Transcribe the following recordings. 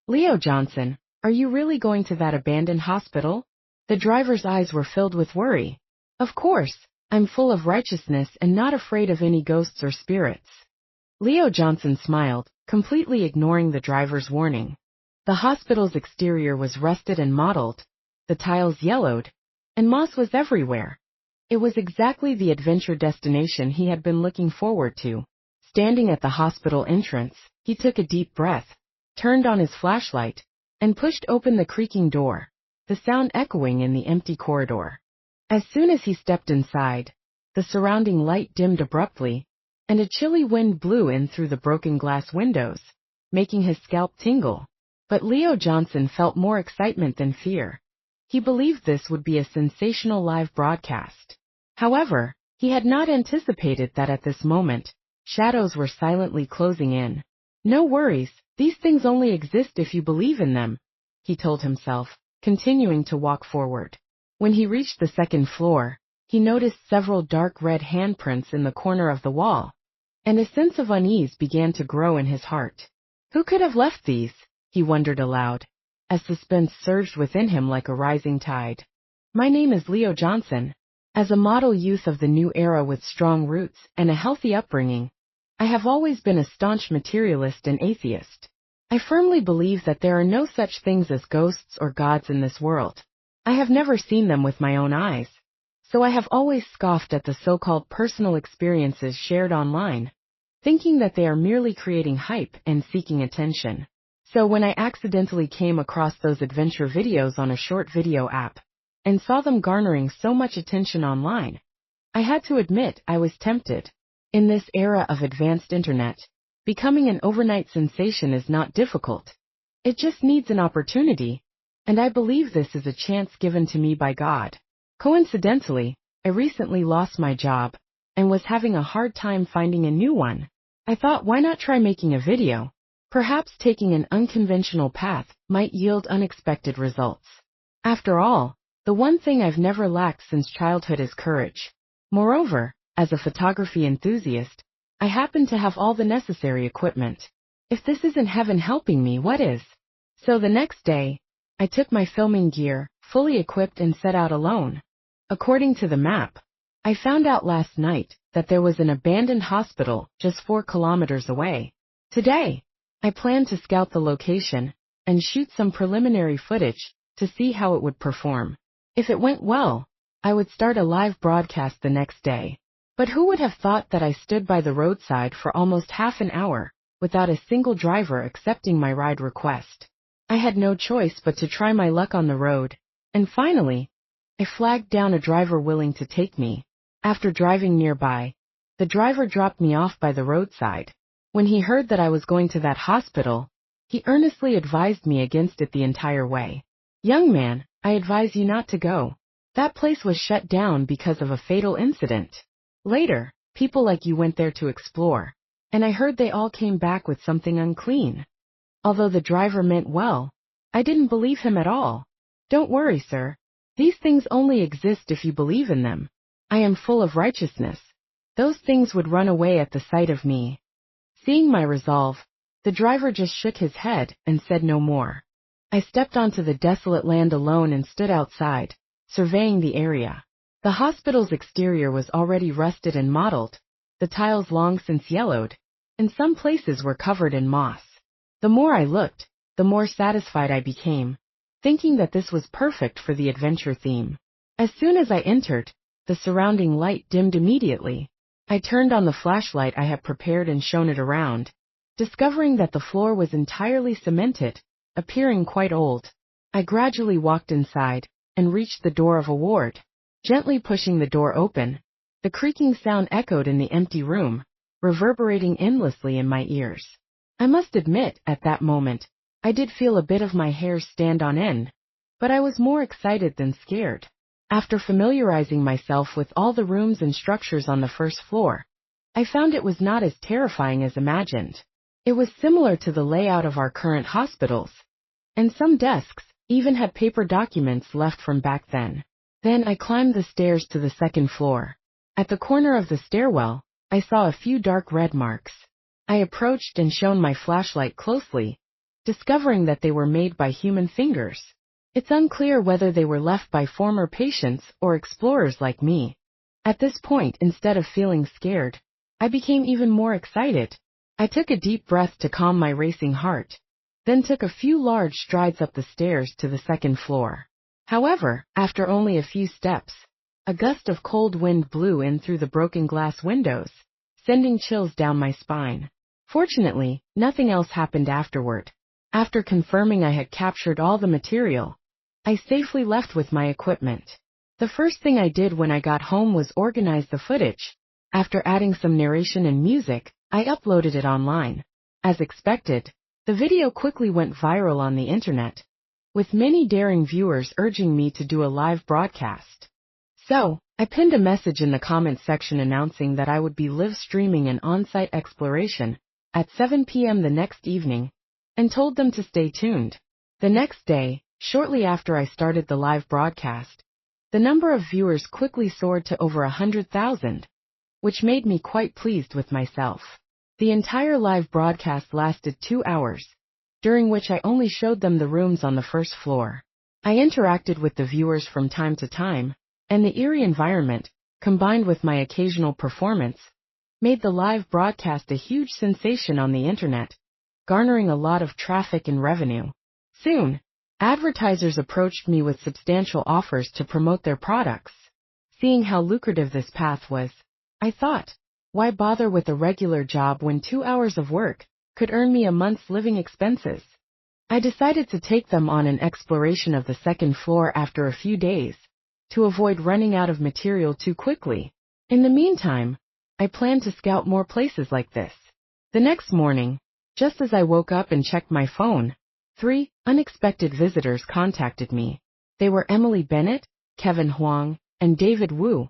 Leo Johnson, are you really going to that abandoned hospital? The driver's eyes were filled with worry. Of course, I'm full of righteousness and not afraid of any ghosts or spirits. Leo Johnson smiled, completely ignoring the driver's warning. The hospital's exterior was rusted and mottled, the tiles yellowed, and moss was everywhere. It was exactly the adventure destination he had been looking forward to. Standing at the hospital entrance, he took a deep breath, turned on his flashlight, and pushed open the creaking door, the sound echoing in the empty corridor. As soon as he stepped inside, the surrounding light dimmed abruptly, and a chilly wind blew in through the broken glass windows, making his scalp tingle. But Leo Johnson felt more excitement than fear. He believed this would be a sensational live broadcast. However, he had not anticipated that at this moment, shadows were silently closing in. No worries, these things only exist if you believe in them, he told himself, continuing to walk forward. When he reached the second floor, he noticed several dark red handprints in the corner of the wall, and a sense of unease began to grow in his heart. Who could have left these? He wondered aloud, as suspense surged within him like a rising tide. My name is Leo Johnson. As a model youth of the new era with strong roots and a healthy upbringing, I have always been a staunch materialist and atheist. I firmly believe that there are no such things as ghosts or gods in this world. I have never seen them with my own eyes, so I have always scoffed at the so-called personal experiences shared online, thinking that they are merely creating hype and seeking attention. So when I accidentally came across those adventure videos on a short video app, and saw them garnering so much attention online, I had to admit I was tempted. In this era of advanced internet, becoming an overnight sensation is not difficult. It just needs an opportunity, and I believe this is a chance given to me by God. Coincidentally, I recently lost my job, and was having a hard time finding a new one. I thought, why not try making a video? Perhaps taking an unconventional path might yield unexpected results. After all, the one thing I've never lacked since childhood is courage. Moreover, as a photography enthusiast, I happen to have all the necessary equipment. If this isn't heaven helping me, what is? So the next day, I took my filming gear, fully equipped, and set out alone. According to the map, I found out last night that there was an abandoned hospital just 4 kilometers away. Today, I plan to scout the location and shoot some preliminary footage to see how it would perform. If it went well, I would start a live broadcast the next day. But who would have thought that I stood by the roadside for almost half an hour without a single driver accepting my ride request? I had no choice but to try my luck on the road, and finally, I flagged down a driver willing to take me. After driving nearby, the driver dropped me off by the roadside. When he heard that I was going to that hospital, he earnestly advised me against it the entire way. Young man, I advise you not to go. That place was shut down because of a fatal incident. Later, people like you went there to explore, and I heard they all came back with something unclean. Although the driver meant well, I didn't believe him at all. Don't worry, sir. These things only exist if you believe in them. I am full of righteousness. Those things would run away at the sight of me. Seeing my resolve, the driver just shook his head and said no more. I stepped onto the desolate land alone and stood outside, surveying the area. The hospital's exterior was already rusted and mottled, the tiles long since yellowed, and some places were covered in moss. The more I looked, the more satisfied I became, thinking that this was perfect for the adventure theme. As soon as I entered, the surrounding light dimmed immediately. I turned on the flashlight I had prepared and shone it around, discovering that the floor was entirely cemented, appearing quite old. I gradually walked inside and reached the door of a ward. Gently pushing the door open, the creaking sound echoed in the empty room, reverberating endlessly in my ears. I must admit, at that moment, I did feel a bit of my hair stand on end, but I was more excited than scared. After familiarizing myself with all the rooms and structures on the first floor, I found it was not as terrifying as imagined. It was similar to the layout of our current hospitals, and some desks even had paper documents left from back then. Then I climbed the stairs to the second floor. At the corner of the stairwell, I saw a few dark red marks. I approached and shone my flashlight closely, discovering that they were made by human fingers. It's unclear whether they were left by former patients or explorers like me. At this point, instead of feeling scared, I became even more excited. I took a deep breath to calm my racing heart, then took a few large strides up the stairs to the second floor. However, after only a few steps, a gust of cold wind blew in through the broken glass windows, sending chills down my spine. Fortunately, nothing else happened afterward. After confirming I had captured all the material, I safely left with my equipment. The first thing I did when I got home was organize the footage. After adding some narration and music, I uploaded it online. As expected, the video quickly went viral on the internet, with many daring viewers urging me to do a live broadcast. So, I pinned a message in the comments section announcing that I would be live streaming an on-site exploration at 7 p.m. the next evening, and told them to stay tuned. The next day, shortly after I started the live broadcast, the number of viewers quickly soared to over 100,000, which made me quite pleased with myself. The entire live broadcast lasted 2 hours, during which I only showed them the rooms on the first floor. I interacted with the viewers from time to time, and the eerie environment, combined with my occasional performance, made the live broadcast a huge sensation on the internet, garnering a lot of traffic and revenue. Soon, advertisers approached me with substantial offers to promote their products. Seeing how lucrative this path was, I thought, why bother with a regular job when 2 hours of work could earn me a month's living expenses? I decided to take them on an exploration of the second floor after a few days, to avoid running out of material too quickly. In the meantime, I planned to scout more places like this. The next morning, just as I woke up and checked my phone, 3 unexpected visitors contacted me. They were Emily Bennett, Kevin Huang, and David Wu,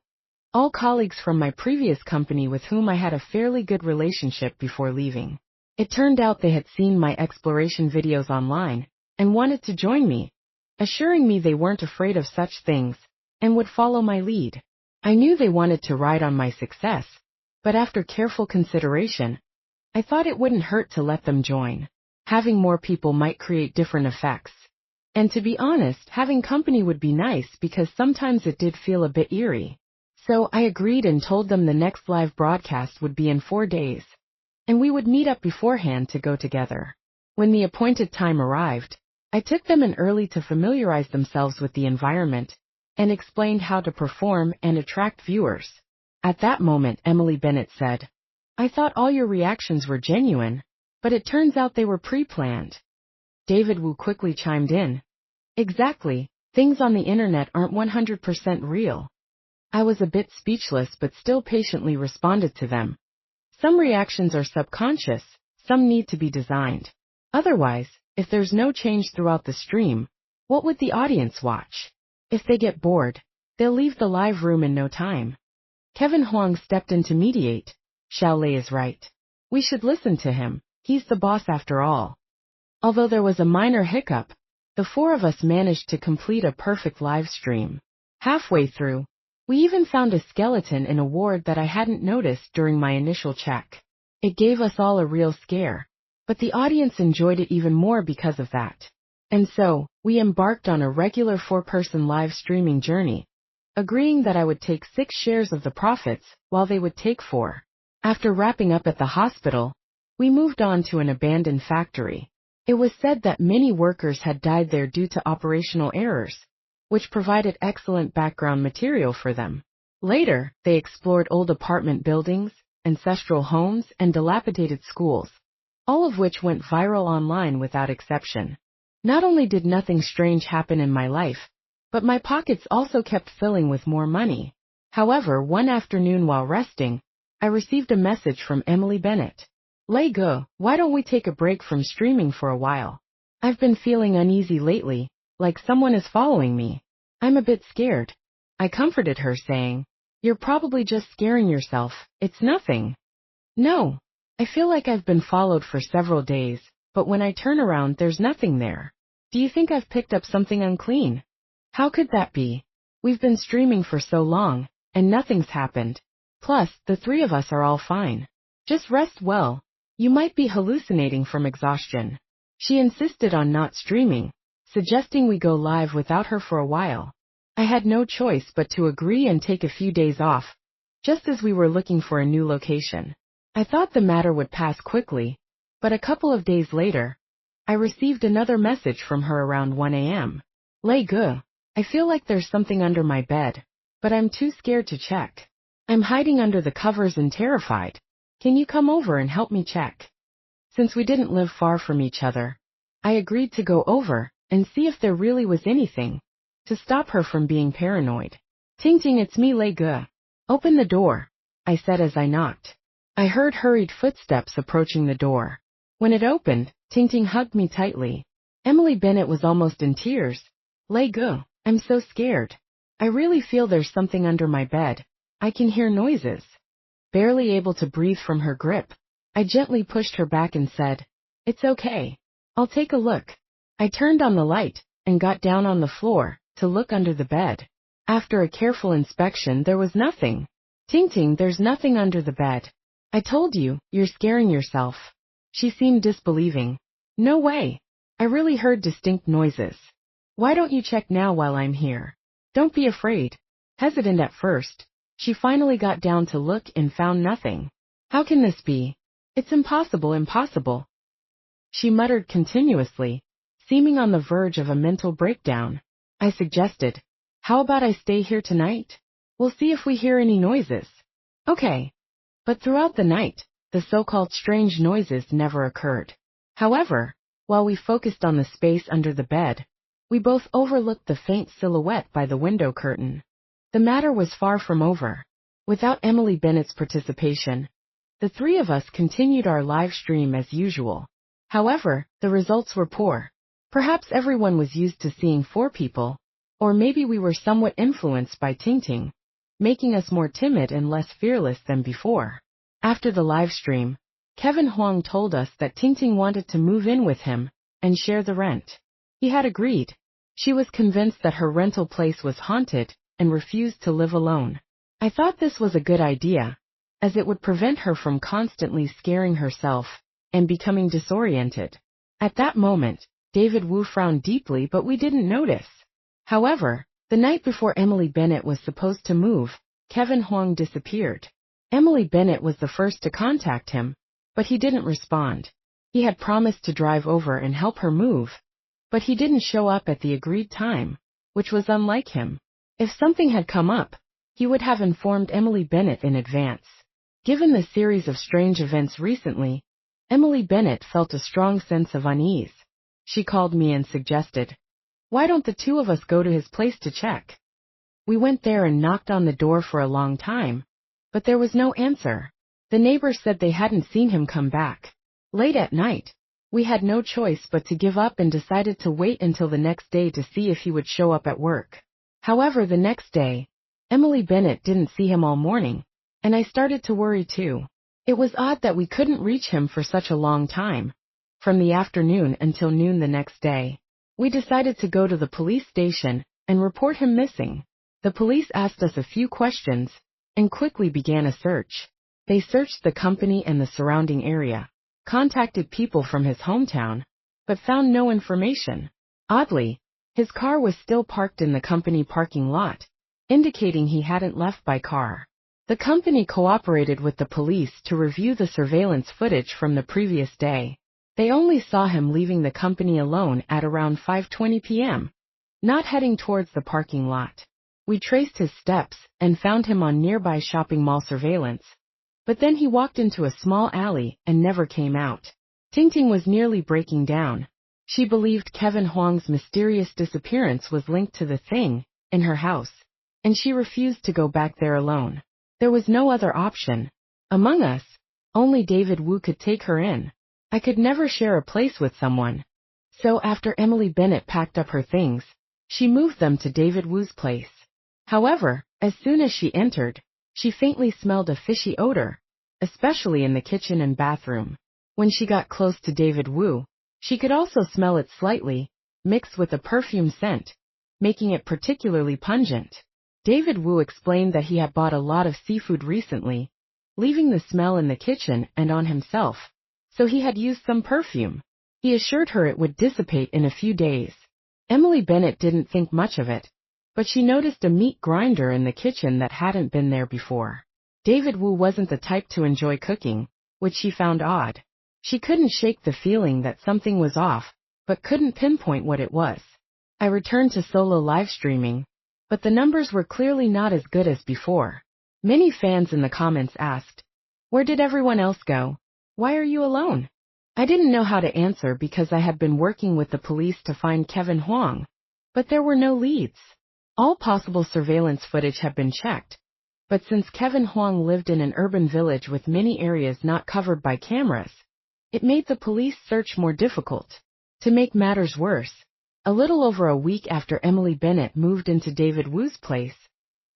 all colleagues from my previous company with whom I had a fairly good relationship before leaving. It turned out they had seen my exploration videos online and wanted to join me, assuring me they weren't afraid of such things and would follow my lead. I knew they wanted to ride on my success, but after careful consideration, I thought it wouldn't hurt to let them join. Having more people might create different effects. And to be honest, having company would be nice because sometimes it did feel a bit eerie. So I agreed and told them the next live broadcast would be in 4 days, and we would meet up beforehand to go together. When the appointed time arrived, I took them in early to familiarize themselves with the environment and explained how to perform and attract viewers. At that moment, Emily Bennett said, "I thought all your reactions were genuine, but it turns out they were pre-planned." David Wu quickly chimed in, "Exactly, things on the internet aren't 100% real." I was a bit speechless but still patiently responded to them. Some reactions are subconscious, some need to be designed. Otherwise, if there's no change throughout the stream, what would the audience watch? If they get bored, they'll leave the live room in no time. Kevin Huang stepped in to mediate. "Xiaolei is right. We should listen to him. He's the boss after all." Although there was a minor hiccup, the 4 of us managed to complete a perfect live stream. Halfway through, we even found a skeleton in a ward that I hadn't noticed during my initial check. It gave us all a real scare, but the audience enjoyed it even more because of that. And so, we embarked on a regular 4-person live streaming journey, agreeing that I would take 6 shares of the profits while they would take 4. After wrapping up at the hospital, we moved on to an abandoned factory. It was said that many workers had died there due to operational errors, which provided excellent background material for them. Later, they explored old apartment buildings, ancestral homes, and dilapidated schools, all of which went viral online without exception. Not only did nothing strange happen in my life, but my pockets also kept filling with more money. However, one afternoon while resting, I received a message from Emily Bennett. "Lei Ge, why don't we take a break from streaming for a while? I've been feeling uneasy lately, like someone is following me. I'm a bit scared." I comforted her saying, "You're probably just scaring yourself, it's nothing." "No, I feel like I've been followed for several days, but when I turn around there's nothing there. Do you think I've picked up something unclean?" "How could that be? We've been streaming for so long, and nothing's happened. Plus, the 3 of us are all fine. Just rest well. You might be hallucinating from exhaustion." She insisted on not streaming, suggesting we go live without her for a while. I had no choice but to agree and take a few days off, just as we were looking for a new location. I thought the matter would pass quickly, but a couple of days later, I received another message from her around 1 a.m. Lei Ge, I feel like there's something under my bed, but I'm too scared to check. I'm hiding under the covers and terrified. Can you come over and help me check? Since we didn't live far from each other, I agreed to go over and see if there really was anything, to stop her from being paranoid. Ting Ting, it's me, Lei Ge. Open the door, I said as I knocked. I heard hurried footsteps approaching the door. When it opened, Ting Ting hugged me tightly. Emily Bennett was almost in tears. Lei Ge, I'm so scared. I really feel there's something under my bed. I can hear noises. Barely able to breathe from her grip, I gently pushed her back and said, It's okay. I'll take a look. I turned on the light and got down on the floor to look under the bed. After a careful inspection, there was nothing. Ting Ting, there's nothing under the bed. I told you, you're scaring yourself. She seemed disbelieving. No way. I really heard distinct noises. Why don't you check now while I'm here? Don't be afraid. Hesitant at first, she finally got down to look and found nothing. How can this be? It's impossible, impossible. She muttered continuously, seeming on the verge of a mental breakdown. I suggested, how about I stay here tonight? We'll see if we hear any noises. Okay. But throughout the night, the so-called strange noises never occurred. However, while we focused on the space under the bed, we both overlooked the faint silhouette by the window curtain. The matter was far from over. Without Emily Bennett's participation, the three of us continued our live stream as usual. However, the results were poor. Perhaps everyone was used to seeing 4 people, or maybe we were somewhat influenced by Ting Ting, making us more timid and less fearless than before. After the live stream, Kevin Huang told us that Ting Ting wanted to move in with him and share the rent. He had agreed. She was convinced that her rental place was haunted and refused to live alone. I thought this was a good idea, as it would prevent her from constantly scaring herself and becoming disoriented. At that moment, David Wu frowned deeply, but we didn't notice. However, the night before Emily Bennett was supposed to move, Kevin Huang disappeared. Emily Bennett was the first to contact him, but he didn't respond. He had promised to drive over and help her move, but he didn't show up at the agreed time, which was unlike him. If something had come up, he would have informed Emily Bennett in advance. Given the series of strange events recently, Emily Bennett felt a strong sense of unease. She called me and suggested, why don't the two of us go to his place to check? We went there and knocked on the door for a long time, but there was no answer. The neighbors said they hadn't seen him come back. Late at night, we had no choice but to give up and decided to wait until the next day to see if he would show up at work. However, the next day, Emily Bennett didn't see him all morning, and I started to worry too. It was odd that we couldn't reach him for such a long time. From the afternoon until noon the next day, we decided to go to the police station and report him missing. The police asked us a few questions and quickly began a search. They searched the company and the surrounding area, contacted people from his hometown, but found no information. Oddly, his car was still parked in the company parking lot, indicating he hadn't left by car. The company cooperated with the police to review the surveillance footage from the previous day. They only saw him leaving the company alone at around 5:20 p.m., not heading towards the parking lot. We traced his steps and found him on nearby shopping mall surveillance, but then he walked into a small alley and never came out. Ting Ting was nearly breaking down. She believed Kevin Huang's mysterious disappearance was linked to the thing in her house, and she refused to go back there alone. There was no other option. Among us, only David Wu could take her in. I could never share a place with someone. So after Emily Bennett packed up her things, she moved them to David Wu's place. However, as soon as she entered, she faintly smelled a fishy odor, especially in the kitchen and bathroom. When she got close to David Wu, she could also smell it slightly, mixed with a perfume scent, making it particularly pungent. David Wu explained that he had bought a lot of seafood recently, leaving the smell in the kitchen and on himself, so he had used some perfume. He assured her it would dissipate in a few days. Emily Bennett didn't think much of it, but she noticed a meat grinder in the kitchen that hadn't been there before. David Wu wasn't the type to enjoy cooking, which she found odd. She couldn't shake the feeling that something was off, but couldn't pinpoint what it was. I returned to solo live streaming, but the numbers were clearly not as good as before. Many fans in the comments asked, "Where did everyone else go? Why are you alone?" I didn't know how to answer because I had been working with the police to find Kevin Huang, but there were no leads. All possible surveillance footage had been checked, but since Kevin Huang lived in an urban village with many areas not covered by cameras, it made the police search more difficult. To make matters worse, a little over a week after Emily Bennett moved into David Wu's place,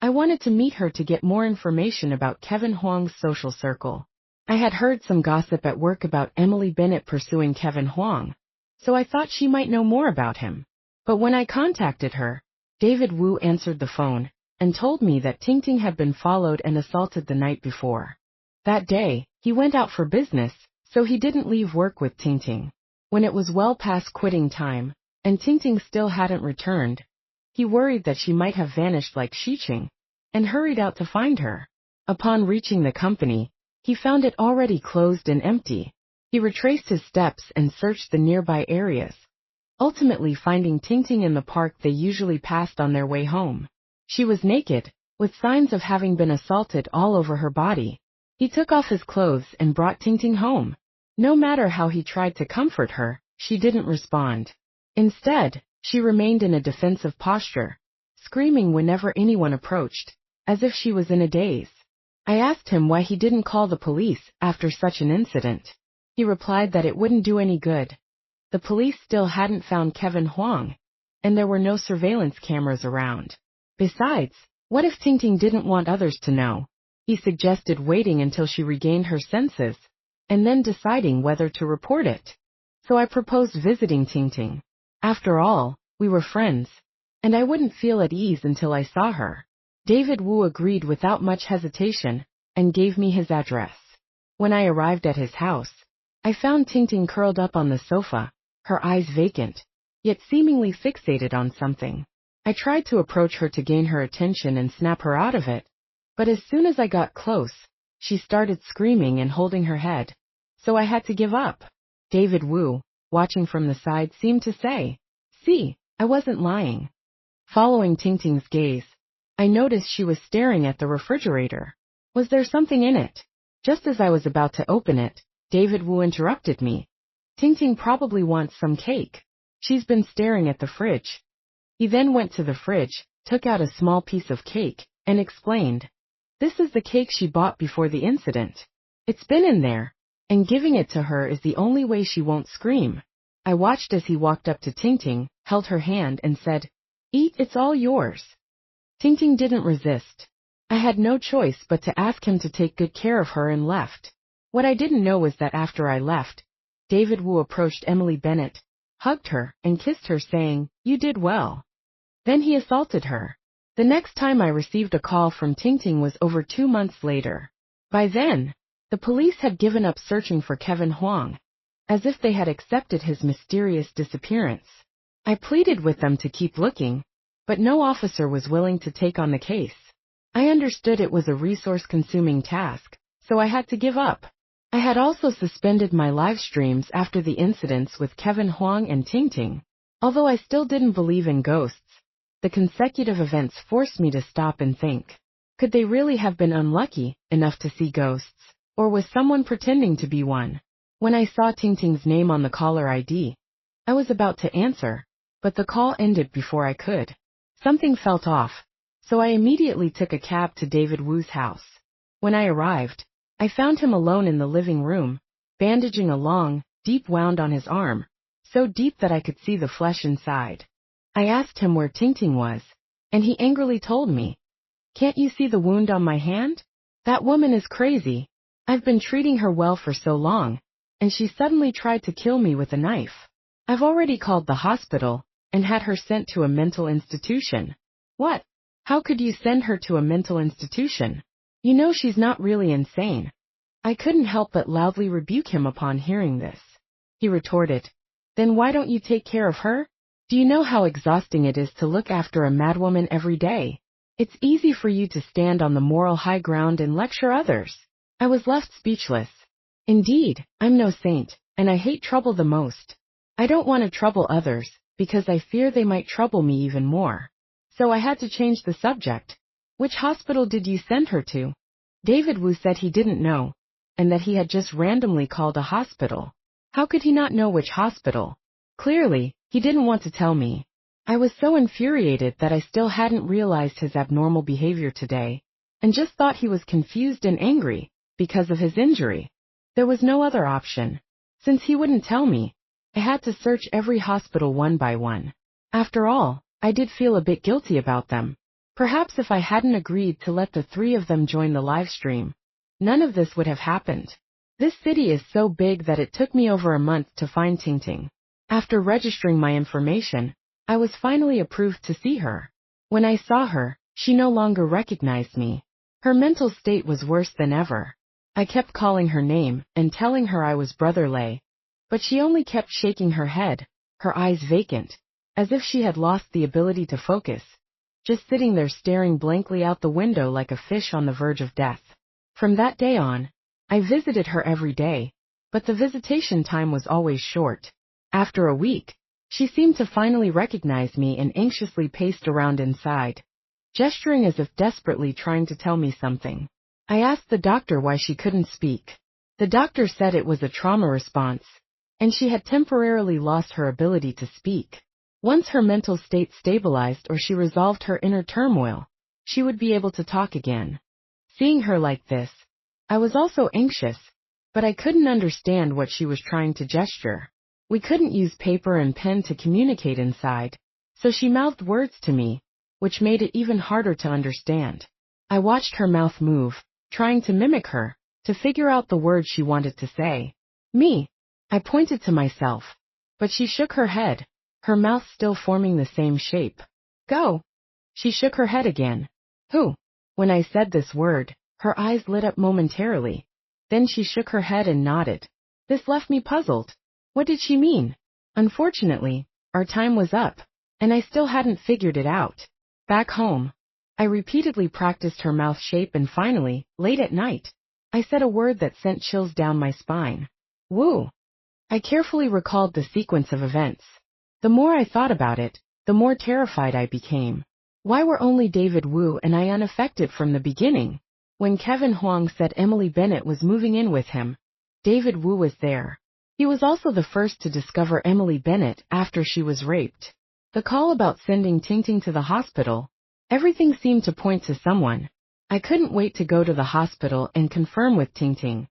I wanted to meet her to get more information about Kevin Huang's social circle. I had heard some gossip at work about Emily Bennett pursuing Kevin Huang, so I thought she might know more about him. But when I contacted her, David Wu answered the phone and told me that Tingting had been followed and assaulted the night before. That day, he went out for business, so he didn't leave work with Tingting. When it was well past quitting time, and Tingting still hadn't returned, he worried that she might have vanished like Xiqing, and hurried out to find her. Upon reaching the company, he found it already closed and empty. He retraced his steps and searched the nearby areas, ultimately finding Tingting in the park they usually passed on their way home. She was naked, with signs of having been assaulted all over her body. He took off his clothes and brought Tingting home. No matter how he tried to comfort her, she didn't respond. Instead, she remained in a defensive posture, screaming whenever anyone approached, as if she was in a daze. I asked him why he didn't call the police after such an incident. He replied that it wouldn't do any good. The police still hadn't found Kevin Huang, and there were no surveillance cameras around. Besides, what if Tingting didn't want others to know? He suggested waiting until she regained her senses, and then deciding whether to report it. So I proposed visiting Tingting. After all, we were friends, and I wouldn't feel at ease until I saw her. David Wu agreed without much hesitation, and gave me his address. When I arrived at his house, I found Tingting curled up on the sofa, her eyes vacant, yet seemingly fixated on something. I tried to approach her to gain her attention and snap her out of it, but as soon as I got close, she started screaming and holding her head, so I had to give up. David Wu, watching from the side, seemed to say, "See, I wasn't lying." Following Tingting's gaze, I noticed she was staring at the refrigerator. Was there something in it? Just as I was about to open it, David Wu interrupted me. "Tingting probably wants some cake. She's been staring at the fridge." He then went to the fridge, took out a small piece of cake, and explained, "This is the cake she bought before the incident. It's been in there, and giving it to her is the only way she won't scream." I watched as he walked up to Tingting, held her hand, and said, "Eat, it's all yours." Tingting didn't resist. I had no choice but to ask him to take good care of her and left. What I didn't know was that after I left, David Wu approached Emily Bennett, hugged her, and kissed her, saying, "You did well." Then he assaulted her. The next time I received a call from Tingting was over 2 months later. By then, the police had given up searching for Kevin Huang, as if they had accepted his mysterious disappearance. I pleaded with them to keep looking, but no officer was willing to take on the case. I understood it was a resource-consuming task, so I had to give up. I had also suspended my live streams after the incidents with Kevin Huang and Tingting. Although I still didn't believe in ghosts, the consecutive events forced me to stop and think. Could they really have been unlucky enough to see ghosts, or was someone pretending to be one? When I saw Tingting's name on the caller ID, I was about to answer, but the call ended before I could. Something felt off, so I immediately took a cab to David Wu's house. When I arrived, I found him alone in the living room, bandaging a long, deep wound on his arm, so deep that I could see the flesh inside. I asked him where Tingting was, and he angrily told me, "Can't you see the wound on my hand? That woman is crazy. I've been treating her well for so long, and she suddenly tried to kill me with a knife. I've already called the hospital and had her sent to a mental institution." "What? How could you send her to a mental institution? You know she's not really insane." I couldn't help but loudly rebuke him upon hearing this. He retorted, Then why don't you take care of her? Do you know how exhausting it is to look after a madwoman every day? It's easy for you to stand on the moral high ground and lecture others. I was left speechless. Indeed, I'm no saint, and I hate trouble the most. I don't want to trouble others, because I fear they might trouble me even more. So I had to change the subject. Which hospital did you send her to? David Wu said he didn't know, and that he had just randomly called a hospital. How could he not know which hospital? Clearly, he didn't want to tell me. I was so infuriated that I still hadn't realized his abnormal behavior today, and just thought he was confused and angry because of his injury. There was no other option. Since he wouldn't tell me, I had to search every hospital one by one. After all, I did feel a bit guilty about them. Perhaps if I hadn't agreed to let the three of them join the live stream, none of this would have happened. This city is so big that it took me over a month to find Tingting. After registering my information, I was finally approved to see her. When I saw her, she no longer recognized me. Her mental state was worse than ever. I kept calling her name and telling her I was Brother Lei, but she only kept shaking her head, her eyes vacant, as if she had lost the ability to focus, just sitting there staring blankly out the window like a fish on the verge of death. From that day on, I visited her every day, but the visitation time was always short. After a week, she seemed to finally recognize me and anxiously paced around inside, gesturing as if desperately trying to tell me something. I asked the doctor why she couldn't speak. The doctor said it was a trauma response, and she had temporarily lost her ability to speak. Once her mental state stabilized or she resolved her inner turmoil, she would be able to talk again. Seeing her like this, I was also anxious, but I couldn't understand what she was trying to gesture. We couldn't use paper and pen to communicate inside, so she mouthed words to me, which made it even harder to understand. I watched her mouth move, trying to mimic her, to figure out the words she wanted to say. Me. I pointed to myself, but she shook her head, her mouth still forming the same shape. Go. She shook her head again. Who? When I said this word, her eyes lit up momentarily. Then she shook her head and nodded. This left me puzzled. What did she mean? Unfortunately, our time was up, and I still hadn't figured it out. Back home, I repeatedly practiced her mouth shape and finally, late at night, I said a word that sent chills down my spine. Woo! I carefully recalled the sequence of events. The more I thought about it, the more terrified I became. Why were only David Wu and I unaffected from the beginning? When Kevin Huang said Emily Bennett was moving in with him, David Wu was there. He was also the first to discover Emily Bennett after she was raped. The call about sending Tingting to the hospital, everything seemed to point to someone. I couldn't wait to go to the hospital and confirm with Tingting.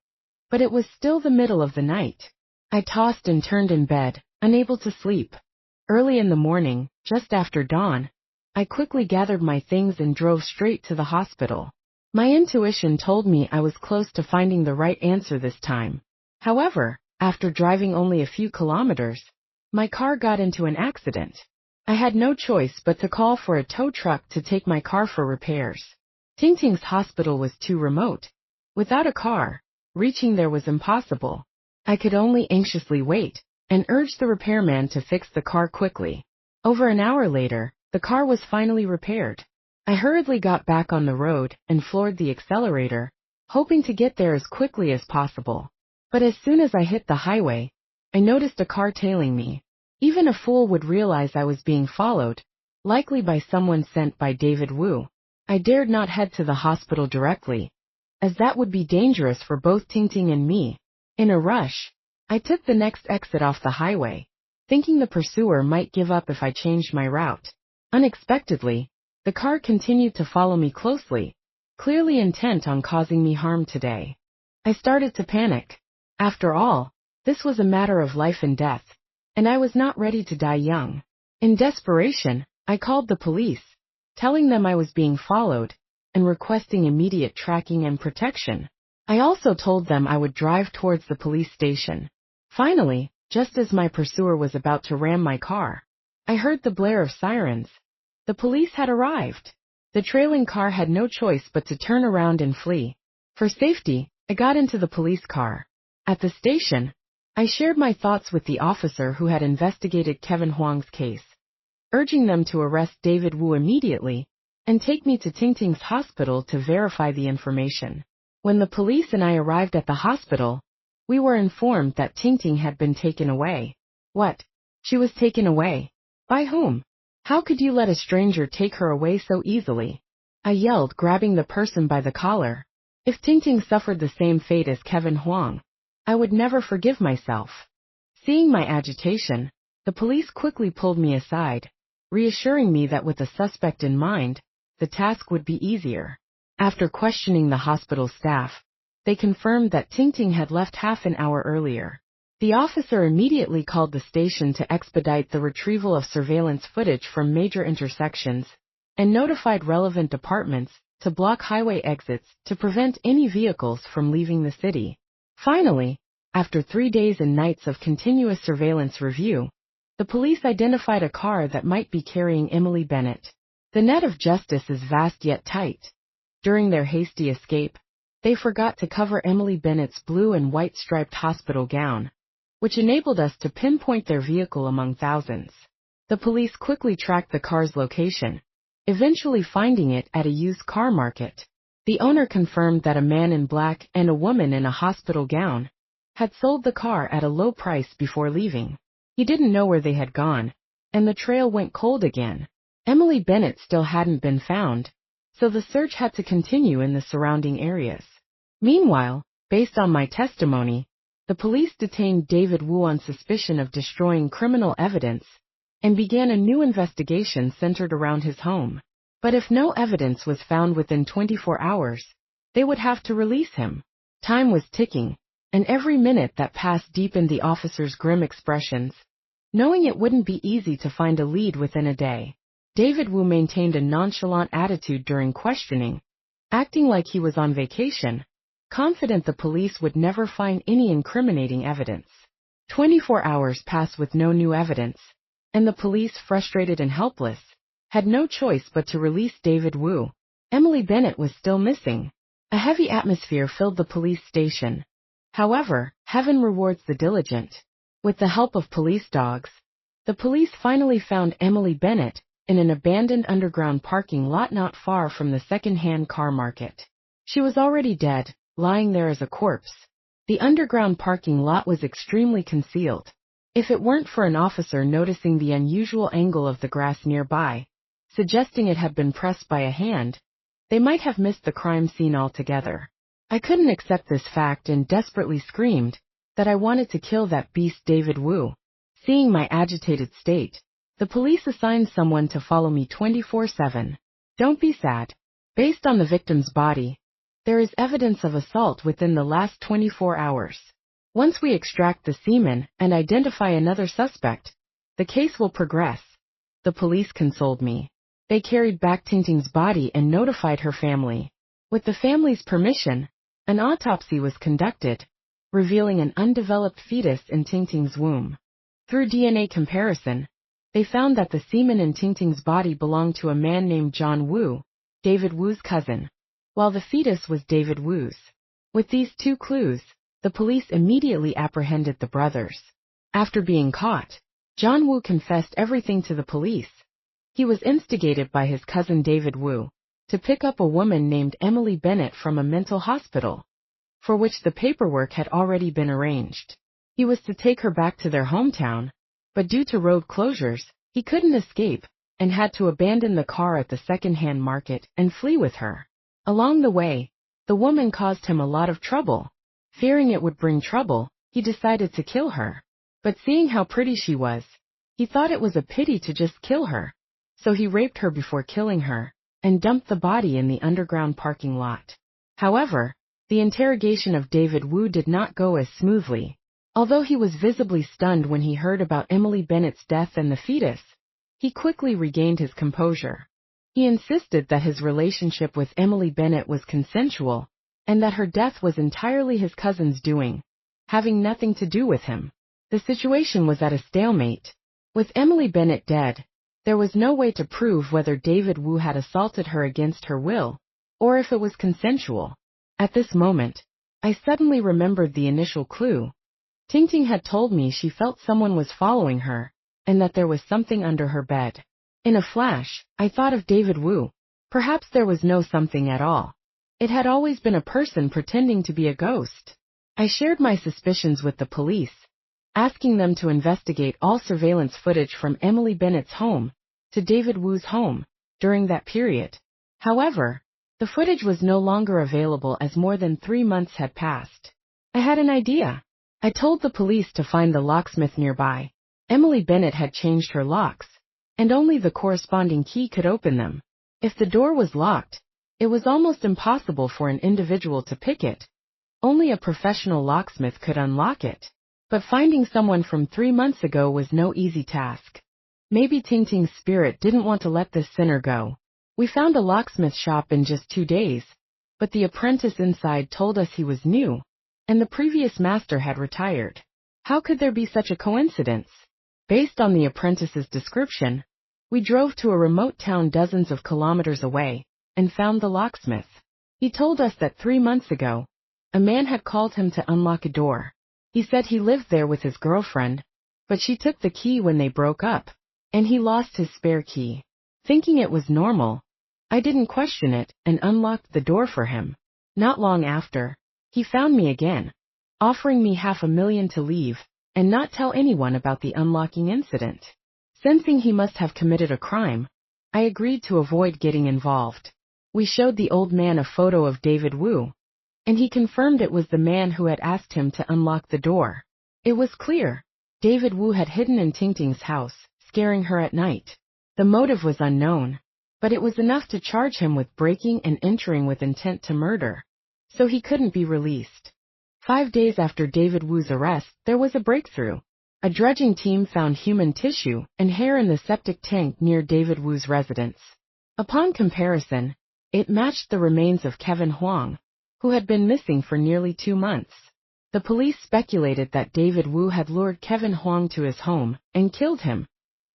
But it was still the middle of the night. I tossed and turned in bed, unable to sleep. Early in the morning, just after dawn, I quickly gathered my things and drove straight to the hospital. My intuition told me I was close to finding the right answer this time. However, after driving only a few kilometers, my car got into an accident. I had no choice but to call for a tow truck to take my car for repairs. Tingting's hospital was too remote. Without a car, reaching there was impossible. I could only anxiously wait, and urge the repairman to fix the car quickly. Over an hour later, the car was finally repaired. I hurriedly got back on the road and floored the accelerator, hoping to get there as quickly as possible. But as soon as I hit the highway, I noticed a car tailing me. Even a fool would realize I was being followed, likely by someone sent by David Wu. I dared not head to the hospital directly, as that would be dangerous for both Tingting and me. In a rush, I took the next exit off the highway, thinking the pursuer might give up if I changed my route. Unexpectedly, the car continued to follow me closely, clearly intent on causing me harm today. I started to panic. After all, this was a matter of life and death, and I was not ready to die young. In desperation, I called the police, telling them I was being followed, and requesting immediate tracking and protection. I also told them I would drive towards the police station. Finally, just as my pursuer was about to ram my car, I heard the blare of sirens. The police had arrived. The trailing car had no choice but to turn around and flee. For safety, I got into the police car. At the station, I shared my thoughts with the officer who had investigated Kevin Huang's case, urging them to arrest David Wu immediately and take me to Tingting's hospital to verify the information. When the police and I arrived at the hospital, we were informed that Tingting had been taken away. What? She was taken away? By whom? How could you let a stranger take her away so easily? I yelled, grabbing the person by the collar. If Tingting suffered the same fate as Kevin Huang, I would never forgive myself. Seeing my agitation, the police quickly pulled me aside, reassuring me that with the suspect in mind, the task would be easier. After questioning the hospital staff, they confirmed that Tingting had left half an hour earlier. The officer immediately called the station to expedite the retrieval of surveillance footage from major intersections and notified relevant departments to block highway exits to prevent any vehicles from leaving the city. Finally, after 3 days and nights of continuous surveillance review, the police identified a car that might be carrying Emily Bennett. The net of justice is vast yet tight. During their hasty escape, they forgot to cover Emily Bennett's blue and white striped hospital gown, which enabled us to pinpoint their vehicle among thousands. The police quickly tracked the car's location, eventually finding it at a used car market. The owner confirmed that a man in black and a woman in a hospital gown had sold the car at a low price before leaving. He didn't know where they had gone, and the trail went cold again. Emily Bennett still hadn't been found, so the search had to continue in the surrounding areas. Meanwhile, based on my testimony, the police detained David Wu on suspicion of destroying criminal evidence and began a new investigation centered around his home. But if no evidence was found within 24 hours, they would have to release him. Time was ticking, and every minute that passed deepened the officer's grim expressions, knowing it wouldn't be easy to find a lead within a day. David Wu maintained a nonchalant attitude during questioning, acting like he was on vacation, confident the police would never find any incriminating evidence. 24 hours passed with no new evidence, and the police, frustrated and helpless, had no choice but to release David Wu. Emily Bennett was still missing. A heavy atmosphere filled the police station. However, heaven rewards the diligent. With the help of police dogs, the police finally found Emily Bennett in an abandoned underground parking lot not far from the second-hand car market. She was already dead, lying there as a corpse. The underground parking lot was extremely concealed. If it weren't for an officer noticing the unusual angle of the grass nearby, suggesting it had been pressed by a hand, they might have missed the crime scene altogether. I couldn't accept this fact and desperately screamed that I wanted to kill that beast David Wu. Seeing my agitated state, the police assigned someone to follow me 24/7. Don't be sad. Based on the victim's body, there is evidence of assault within the last 24 hours. Once we extract the semen and identify another suspect, the case will progress. The police consoled me. They carried back Tingting's body and notified her family. With the family's permission, an autopsy was conducted, revealing an undeveloped fetus in Tingting's womb. Through DNA comparison, they found that the semen in Tingting's body belonged to a man named John Wu, David Wu's cousin, while the fetus was David Wu's. With these two clues, the police immediately apprehended the brothers. After being caught, John Wu confessed everything to the police. He was instigated by his cousin David Wu to pick up a woman named Emily Bennett from a mental hospital, for which the paperwork had already been arranged. He was to take her back to their hometown, but due to road closures, he couldn't escape and had to abandon the car at the second-hand market and flee with her. Along the way, the woman caused him a lot of trouble. Fearing it would bring trouble, he decided to kill her. But seeing how pretty she was, he thought it was a pity to just kill her. So he raped her before killing her and dumped the body in the underground parking lot. However, the interrogation of David Wu did not go as smoothly. Although he was visibly stunned when he heard about Emily Bennett's death and the fetus, he quickly regained his composure. He insisted that his relationship with Emily Bennett was consensual, and that her death was entirely his cousin's doing, having nothing to do with him. The situation was at a stalemate. With Emily Bennett dead, there was no way to prove whether David Wu had assaulted her against her will, or if it was consensual. At this moment, I suddenly remembered the initial clue. Ting Ting had told me she felt someone was following her, and that there was something under her bed. In a flash, I thought of David Wu. Perhaps there was no something at all. It had always been a person pretending to be a ghost. I shared my suspicions with the police, asking them to investigate all surveillance footage from Emily Bennett's home to David Wu's home during that period. However, the footage was no longer available as more than 3 months had passed. I had an idea. I told the police to find the locksmith nearby. Emily Bennett had changed her locks, and only the corresponding key could open them. If the door was locked, it was almost impossible for an individual to pick it. Only a professional locksmith could unlock it. But finding someone from 3 months ago was no easy task. Maybe Ting Ting's spirit didn't want to let this sinner go. We found a locksmith shop in just 2 days, but the apprentice inside told us he was new, and the previous master had retired. How could there be such a coincidence? Based on the apprentice's description, we drove to a remote town dozens of kilometers away, and found the locksmith. He told us that 3 months ago, a man had called him to unlock a door. He said he lived there with his girlfriend, but she took the key when they broke up, and he lost his spare key. Thinking it was normal, I didn't question it and unlocked the door for him. Not long after, he found me again, offering me $500,000 to leave and not tell anyone about the unlocking incident. Sensing he must have committed a crime, I agreed to avoid getting involved. We showed the old man a photo of David Wu, and he confirmed it was the man who had asked him to unlock the door. It was clear. David Wu had hidden in Ting Ting's house, scaring her at night. The motive was unknown, but it was enough to charge him with breaking and entering with intent to murder. So he couldn't be released. 5 days after David Wu's arrest, there was a breakthrough. A dredging team found human tissue and hair in the septic tank near David Wu's residence. Upon comparison, it matched the remains of Kevin Huang, who had been missing for nearly 2 months. The police speculated that David Wu had lured Kevin Huang to his home and killed him,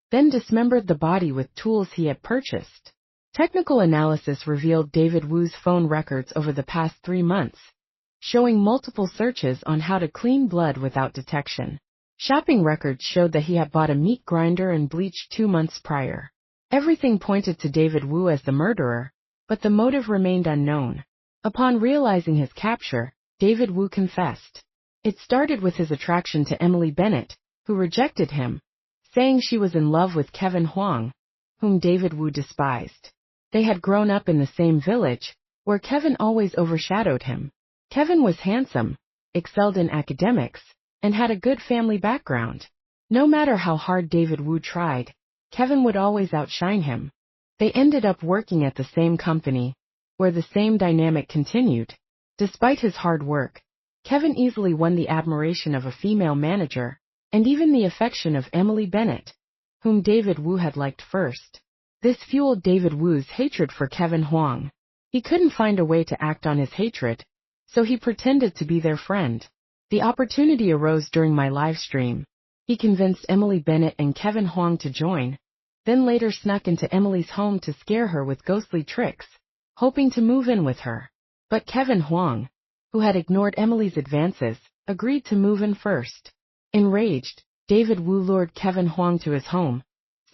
then dismembered the body with tools he had purchased. Technical analysis revealed David Wu's phone records over the past 3 months, showing multiple searches on how to clean blood without detection. Shopping records showed that he had bought a meat grinder and bleach 2 months prior. Everything pointed to David Wu as the murderer, but the motive remained unknown. Upon realizing his capture, David Wu confessed. It started with his attraction to Emily Bennett, who rejected him, saying she was in love with Kevin Huang, whom David Wu despised. They had grown up in the same village, where Kevin always overshadowed him. Kevin was handsome, excelled in academics, and had a good family background. No matter how hard David Wu tried, Kevin would always outshine him. They ended up working at the same company, where the same dynamic continued. Despite his hard work, Kevin easily won the admiration of a female manager, and even the affection of Emily Bennett, whom David Wu had liked first. This fueled David Wu's hatred for Kevin Huang. He couldn't find a way to act on his hatred, so he pretended to be their friend. The opportunity arose during my live stream. He convinced Emily Bennett and Kevin Huang to join, then later snuck into Emily's home to scare her with ghostly tricks, hoping to move in with her. But Kevin Huang, who had ignored Emily's advances, agreed to move in first. Enraged, David Wu lured Kevin Huang to his home,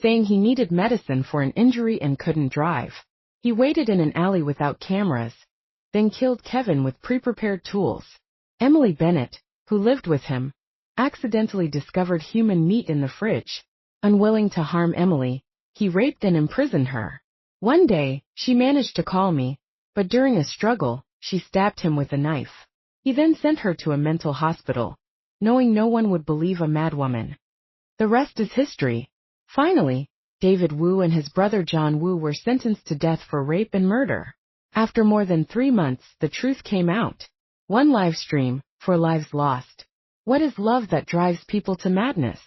saying he needed medicine for an injury and couldn't drive. He waited in an alley without cameras, then killed Kevin with pre-prepared tools. Emily Bennett, who lived with him, accidentally discovered human meat in the fridge. Unwilling to harm Emily, he raped and imprisoned her. One day, she managed to call me, but during a struggle, she stabbed him with a knife. He then sent her to a mental hospital, knowing no one would believe a madwoman. The rest is history. Finally, David Wu and his brother John Wu were sentenced to death for rape and murder. After more than 3 months, the truth came out. One live stream, 4 lives lost. What is love that drives people to madness?